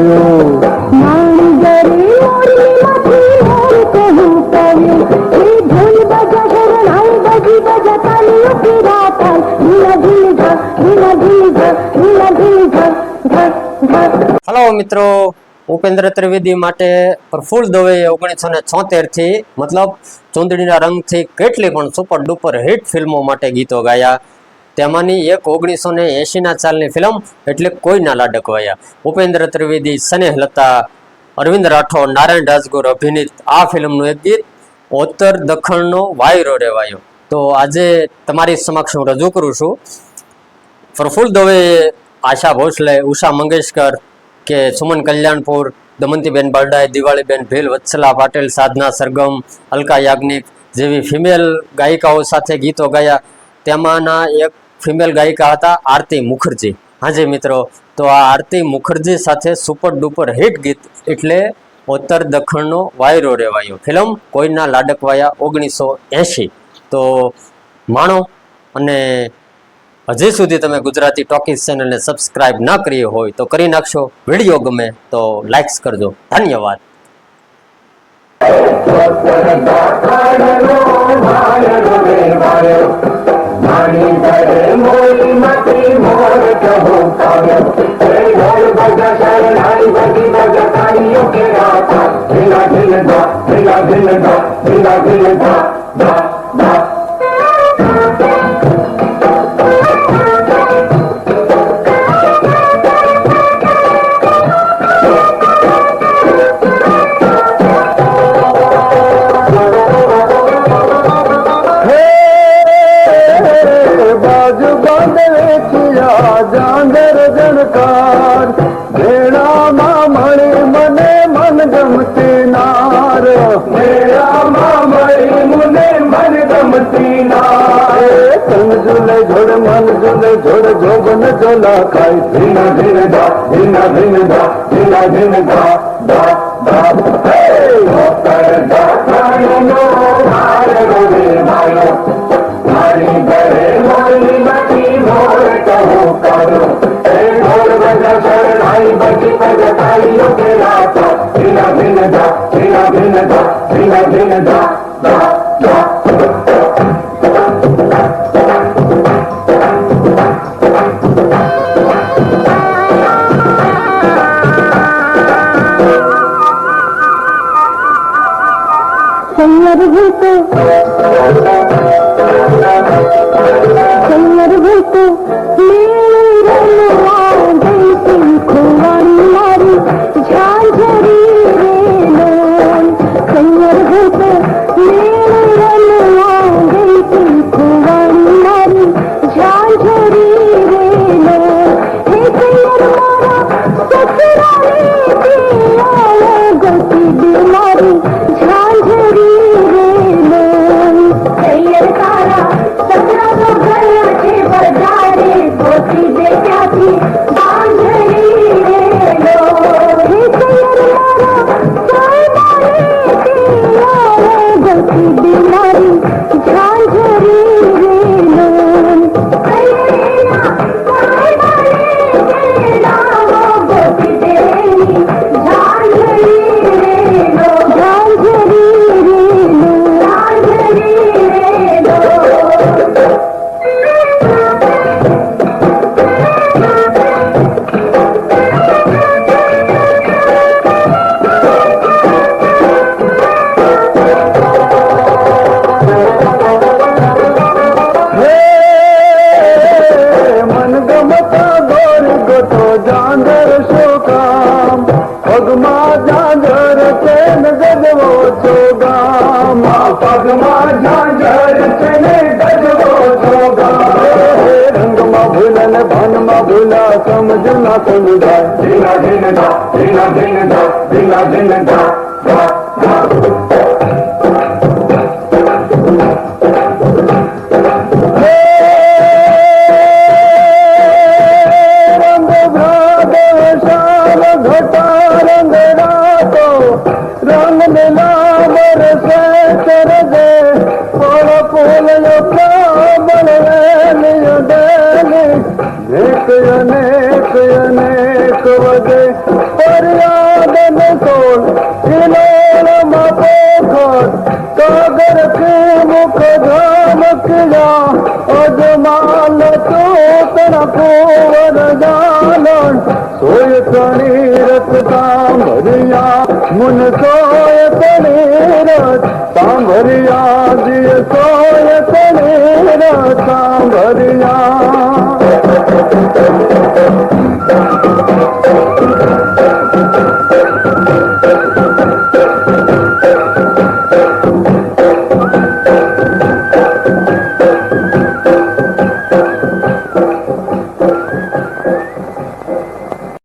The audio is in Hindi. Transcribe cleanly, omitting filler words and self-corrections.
हेलो मित्रों, उपेन्द्र त्रिवेदी माटे प्रफुल्ल दवे 1976 थी मतलब चूंदड़ीना रंग थी केटली पण सुपर डुपर हिट फिल्मों माटे गीतो गाया। तेमानी एक 1980 ना सालनी फिल्म एटले कोईना लाडक वाया। उपेन्द्र त्रिवेदी, स्नेहलता, अरविंद राठौर, नारायण राजगुरु अभिनीत आ फिल्मનું एक गीत उत्तर दखणનો વાયરો રેવાયો। तो આજે તમારી સમક્ષ હું રજૂ કરું છું। प्रफुल्ल दवे, आशा भोसले, उषा मंगेशकर के सुमन कल्याणपुर, दमंतीबेन बरडाई, दिवाळीबेन भील, वत्सला पाटेल, साधना सरगम, अलका याज्ञिक जेवी फीमेल गायिकाओ साथे गीतो गाया। तेमाना एक फीमेल गायिका हता आरती मुखर्जी। हाँ जी मित्रों, तो आ आरती मुखर्जी साथे सुपर डुपर हिट गीत एटले उत्तर दखणનો વાયરો રેવાયો। फिल्म कोईना લાડકવાયા 1980। तो माणो अने हजी सुधी तमे गुजराती टॉकीज चेनल ने सब्सक्राइब न करी हो तो करी नाखशो। वीडियो गमे तो लाइक्स करजो। धन्यवाद। जोबन जोला खाई धीना धीना धा धीना धीना धा धीना धीना धा धा धा हे होकर धा कानो हार गोरे भायो मारी गरे मोरी मती मोर कहो करो ए ढोल बजा शरणाई बजी पगताइयों के राता धीना धीना धा धीना धीना धा धीना धीना धा धा धा समझना समझा धीना धीना धा धीना धीना धा धीना धीना धा धा धा रंग भाग शाम घटा रंग रातो रंग मिला बरसे कर दे फूल फूल बन लियो देने अनेक अनेक वजे ફરિયાદ ને સોલ કિલોળમાં પોખર કાગર કે મુખ ધામકયા અજમાલ તો તરા કોવર જાલણ સોય તણી રત સાંભળ્યા મુન સોય તણી રત સાંભળ્યા દિય સોય તણી રત